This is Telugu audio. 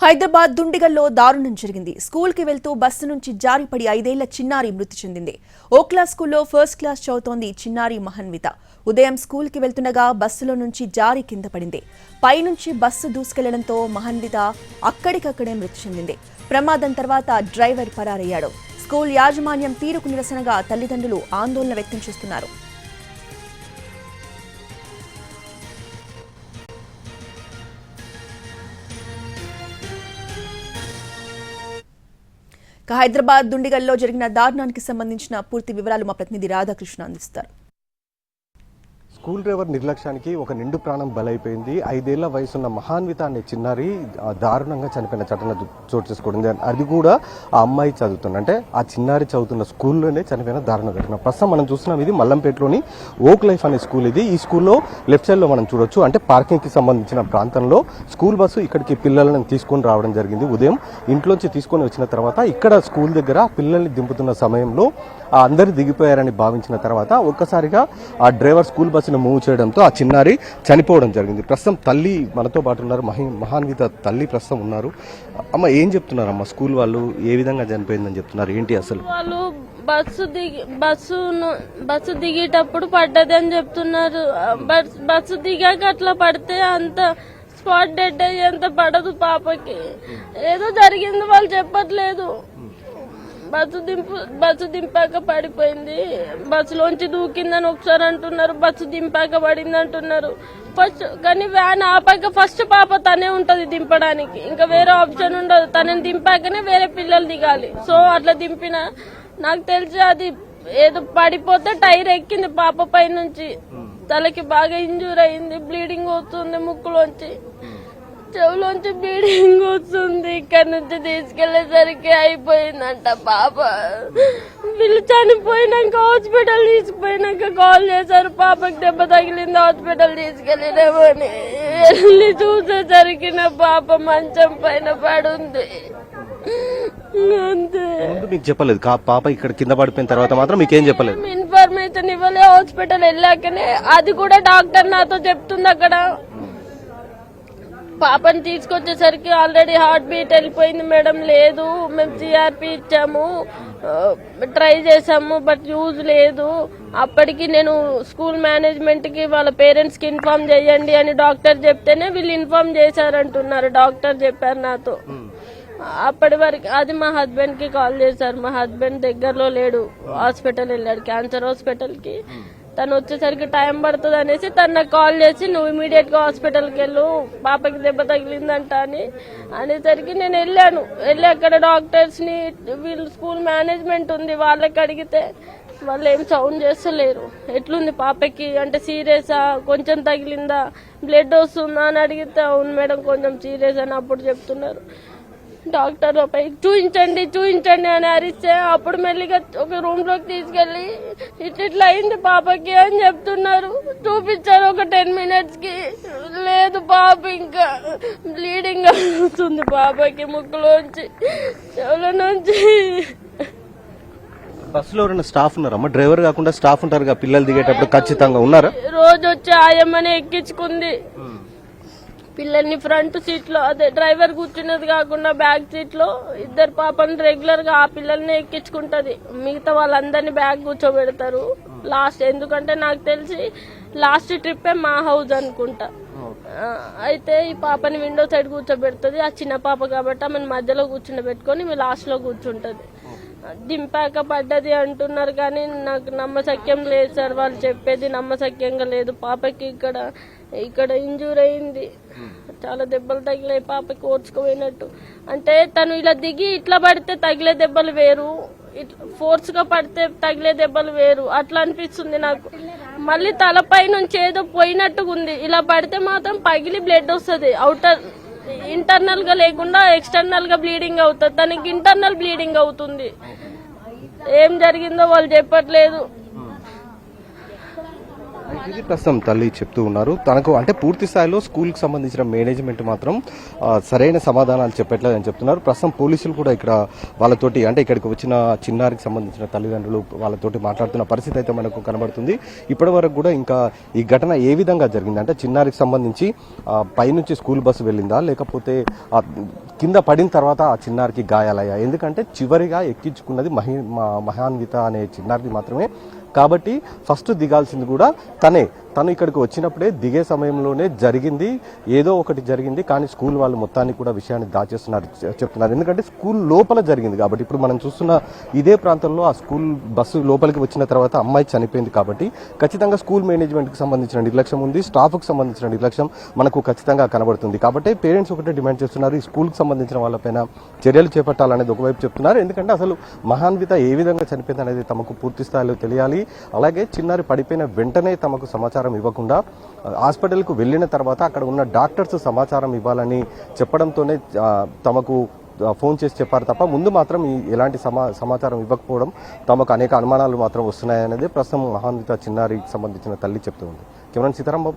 హైదరాబాద్ దుండిగల్లో దారుణం జరిగింది. స్కూల్ కి వెళ్తూ బస్సు నుంచి జారిపడి 5 ఏళ్ల చిన్నారి మృతి చెందింది. ఓ క్లాస్ స్కూల్లో ఫస్ట్ క్లాస్ చదువుతోంది చిన్నారి మహన్విత. ఉదయం స్కూల్ కి వెళ్తుండగా బస్సులో నుంచి జారి కింద పడింది. పైనుంచి బస్సు దూసుకెళ్లడంతో మహన్విత అక్కడికక్కడే మృతి చెందింది. ప్రమాదం తర్వాత డ్రైవర్ పరారయ్యాడు. స్కూల్ యాజమాన్యం తీరుకు నిరసనగా తల్లిదండ్రులు ఆందోళన వ్యక్తం చేస్తున్నారు. హైదరాబాద్ దుండిగల్లో జరిగిన దారుణానికి సంబంధించిన పూర్తి వివరాలు మా ప్రతినిధి రాధాకృష్ణ అందిస్తారు. స్కూల్ డ్రైవర్ నిర్లక్ష్యానికి ఒక నిండు ప్రాణం బలైపోయింది. 5 ఏళ్ల వయసున్న మహాన్విత అనే చిన్నారి దారుణంగా చనిపోయిన ఘటన చోటు చేసుకోవడం. అది కూడా ఆ అమ్మాయి చదువుతున్న అంటే ఆ చిన్నారి చదువుతున్న స్కూల్లోనే చనిపోయిన దారుణ ఘటన. ప్రస్తుతం మనం చూస్తున్నాం ఇది మల్లంపేటలోని ఓక్ లైఫ్ అనే స్కూల్ ఇది. ఈ స్కూల్లో లెఫ్ట్ సైడ్ లో మనం చూడొచ్చు అంటే పార్కింగ్ కి సంబంధించిన ప్రాంతంలో స్కూల్ బస్సు ఇక్కడికి పిల్లలను తీసుకొని రావడం జరిగింది. ఉదయం ఇంట్లోంచి తీసుకొని వచ్చిన తర్వాత ఇక్కడ స్కూల్ దగ్గర పిల్లల్ని దింపుతున్న సమయంలో అందరు దిగిపోయారని భావించిన తర్వాత ఒక్కసారిగా ఆ డ్రైవర్ స్కూల్ బస్సును మూవ్ చేయడంతో ఆ చిన్నారి చనిపోవడం జరిగింది. ప్రస్తుతం తల్లి మనతో పాటు ఉన్నారు. మహాన్విత తల్లి ప్రస్తుతం ఉన్నారు. అమ్మ ఏం చెప్తున్నారు అమ్మ? స్కూల్ వాళ్ళు ఏ విధంగా చనిపోయిందని చెప్తున్నారు, ఏంటి అసలు? వాళ్ళు బస్సు దిగేటప్పుడు పడ్డది అని చెప్తున్నారు. బస్సు దిగాక అట్లా పడితే అంత స్పాట్ డెడ్ అయ్యేంత పడదు పాపకి. ఏదో జరిగింది వాళ్ళు చెప్పట్లేదు. బస్సు దింపాక పడిపోయింది, బస్సులోంచి దూకిందని ఒకసారి అంటున్నారు, బస్సు దింపాక పడింది అంటున్నారు. ఫస్ట్ కానీ వ్యాన్ ఆపాక ఫస్ట్ పాప తనే ఉంటది దింపడానికి, ఇంకా వేరే ఆప్షన్ ఉండదు. తనని దింపాకనే వేరే పిల్లలు దిగాలి. సో అట్లా దింపిన నాకు తెలిసి అది ఏదో పడిపోతే టైర్ ఎక్కింది పాప పై నుంచి. తలకి బాగా ఇంజూర్ అయింది, బ్లీడింగ్ అవుతుంది, ముక్కులోంచి చెవులోంచి బ్లీడింగ్ వస్తుంది. ఇక్కడ నుంచి తీసుకెళ్లేసరికి అయిపోయిందంట పాప. వీళ్ళు చనిపోయినాక హాస్పిటల్ తీసుకుపోయినాక కాల్ చేశారు, పాపకి దెబ్బ తగిలింది, హాస్పిటల్ తీసుకెళ్ళినామని. వెళ్ళి చూసేసరికి నా పాప మంచం పైన పడుంది. అంతే. మీకు చెప్పలేదు పాప ఇక్కడ కింద పడిపోయిన తర్వాత మాత్రం మీకేం చెప్పలేదు? ఇన్ఫర్మేషన్ ఇవ్వలే. హాస్పిటల్ వెళ్ళాకనే అది కూడా డాక్టర్ నాతో చెప్తుంది. అక్కడ పాపని తీసుకొచ్చేసరికి ఆల్రెడీ హార్ట్ బీట్ వెళ్ళిపోయింది మేడం, లేదు మేము సిఆర్పి ఇచ్చాము, ట్రై చేసాము, బట్ యూజ్ లేదు. అప్పటికి నేను స్కూల్ మేనేజ్మెంట్ కి వాళ్ళ పేరెంట్స్ కి ఇన్ఫార్మ్ చేయండి అని డాక్టర్ చెప్తేనే వీళ్ళు ఇన్ఫార్మ్ చేశారంటున్నారు. డాక్టర్ చెప్పారు నాతో. అప్పటి వరకు అది మా హస్బెండ్ కి కాల్ చేశారు. మా హస్బెండ్ దగ్గరలో లేడు, హాస్పిటల్ వెళ్ళాడు, క్యాన్సర్ హాస్పిటల్ కి. తను వచ్చేసరికి టైం పడుతుంది అనేసి తను నాకు కాల్ చేసి నువ్వు ఇమీడియట్ గా హాస్పిటల్కి వెళ్ళు, పాపకి దెబ్బ తగిలిందంట అనేసరికి నేను వెళ్ళి అక్కడ డాక్టర్స్ ని, వీళ్ళు స్కూల్ మేనేజ్మెంట్ ఉంది, వాళ్ళకి అడిగితే వాళ్ళు ఏం సౌండ్ చేస్తలేరు. ఎట్లుంది పాపకి అంటే సీరియసా, కొంచెం తగిలిందా, బ్లడ్ వస్తుందా అని అడిగితే అవును మేడం కొంచెం సీరియస్ అని అప్పుడు చెప్తున్నారు. డాక్టర్ పై చూయించండి అని అరిస్తే అప్పుడు మెల్లిగా ఒక రూమ్ లోకి తీసుకెళ్లి ఇట్లా అయింది పాపకి అని చెప్తున్నారు. చూపించారు ఒక 10 minutes కి. లేదు పాప ఇంకా బ్లీడింగ్ అవుతుంది పాపకి, ముక్కులోంచి చెవుల నుంచి. బస్సులో ఎవరైనా స్టాఫ్ ఉన్నారమ్మా? డ్రైవర్ కాకుండా స్టాఫ్ ఉంటారు కదా పిల్లలు దిగేటప్పుడు, ఖచ్చితంగా ఉన్నారా? రోజు వచ్చి ఆయమ్మని ఎక్కించుకుంది పిల్లల్ని. ఫ్రంట్ సీట్ లో అదే డ్రైవర్ కూర్చున్నది కాకుండా బ్యాక్ సీట్ లో ఇద్దరు పాపని రెగ్యులర్ గా ఆ పిల్లల్ని ఎక్కించుకుంటది. మిగతా వాళ్ళందరినీ బ్యాగ్ కూర్చోబెడతారు లాస్ట్. ఎందుకంటే నాకు తెలిసి లాస్ట్ ట్రిప్ మా హౌస్ అనుకుంటా. అయితే ఈ పాపని విండో సైడ్ కూర్చోబెడుతుంది. ఆ చిన్న పాప కాబట్టి ఆమెను మధ్యలో కూర్చుండబెట్టుకొని లాస్ట్ లో కూర్చుంటది. దింపాక పడ్డది అంటున్నారు కానీ నాకు నమ్మశక్యం లేదు సార్. వాళ్ళు చెప్పేది నమ్మశక్యంగా లేదు. పాపకి ఇక్కడ ఇంజూర్ అయింది, చాలా దెబ్బలు తగిలాయి పాపకి ఓడ్చుకుపోయినట్టు. అంటే తను ఇలా దిగి ఇట్లా పడితే తగిలే దెబ్బలు వేరు, ఫోర్స్ గా పడితే తగిలే దెబ్బలు వేరు, అట్లా అనిపిస్తుంది నాకు. మళ్ళీ తలపై నుంచి ఏదో పోయినట్టుగా ఉంది. ఇలా పడితే మాత్రం పగిలి బ్లడ్ వస్తుంది. ఇంటర్నల్ గా లేకుండా ఎక్స్టర్నల్ గా బ్లీడింగ్ అవుతుంది. తనకి ఇంటర్నల్ బ్లీడింగ్ అవుతుంది. ఏం జరిగిందో వాళ్ళు చెప్పట్లేదు. ఇది ప్రస్తుతం తల్లి చెప్తూ ఉన్నారు. తనకు అంటే పూర్తి స్థాయిలో స్కూల్కి సంబంధించిన మేనేజ్మెంట్ మాత్రం సరైన సమాధానాలు చెప్పట్లేదని చెప్తున్నారు. ప్రస్తుతం పోలీసులు కూడా ఇక్కడ వాళ్ళతోటి అంటే ఇక్కడికి వచ్చిన చిన్నారికి సంబంధించిన తల్లిదండ్రులు వాళ్ళతోటి మాట్లాడుతున్న పరిస్థితి అయితే మనకు కనబడుతుంది. ఇప్పటి వరకు కూడా ఇంకా ఈ ఘటన ఏ విధంగా జరిగింది అంటే చిన్నారికి సంబంధించి పైనుంచి స్కూల్ బస్సు వెళ్ళిందా లేకపోతే కింద పడిన తర్వాత ఆ చిన్నారికి గాయాలయ్యా, ఎందుకంటే చివరిగా ఎక్కించుకున్నది మహాన్విత అనే చిన్నారికి మాత్రమే కాబట్టి ఫస్ట్ దిగాల్సింది కూడా తను ఇక్కడికి వచ్చినప్పుడే దిగే సమయంలోనే జరిగింది, ఏదో ఒకటి జరిగింది. కానీ స్కూల్ వాళ్ళు మొత్తాన్ని కూడా విషయాన్ని చెప్తున్నారు. ఎందుకంటే స్కూల్ లోపల జరిగింది కాబట్టి ఇప్పుడు మనం చూస్తున్న ఇదే ప్రాంతంలో ఆ స్కూల్ బస్సు లోపలికి వచ్చిన తర్వాత అమ్మాయి చనిపోయింది కాబట్టి ఖచ్చితంగా స్కూల్ మేనేజ్మెంట్కి సంబంధించిన నిర్లక్ష్యం ఉంది, స్టాఫ్కి సంబంధించిన నిర్లక్ష్యం మనకు ఖచ్చితంగా కనబడుతుంది. కాబట్టి పేరెంట్స్ ఒకటే డిమాండ్ చేస్తున్నారు, ఈ స్కూల్కి సంబంధించిన వాళ్ళపైన చర్యలు చేపట్టాలనేది ఒకవైపు చెప్తున్నారు. ఎందుకంటే అసలు మహాన్విత ఏ విధంగా చనిపోయింది అనేది తమకు పూర్తి స్థాయిలో తెలియాలి. అలాగే చిన్నారి పడిపోయిన వెంటనే తమకు సమాచారం ఇవ్వకుండా హాస్పిటల్కు వెళ్ళిన తర్వాత అక్కడ ఉన్న డాక్టర్స్ సమాచారం ఇవ్వాలని చెప్పడంతోనే తమకు ఫోన్ చేసి చెప్పారు తప్ప ముందు మాత్రం ఎలాంటి సమాచారం ఇవ్వకపోవడం తమకు అనేక అనుమానాలు మాత్రం వస్తున్నాయనేది ప్రస్తుతం మహాన్విత చిన్నారికి సంబంధించిన తల్లి చెప్తూ ఉంది. కెమెరా సీతారాం బాబు.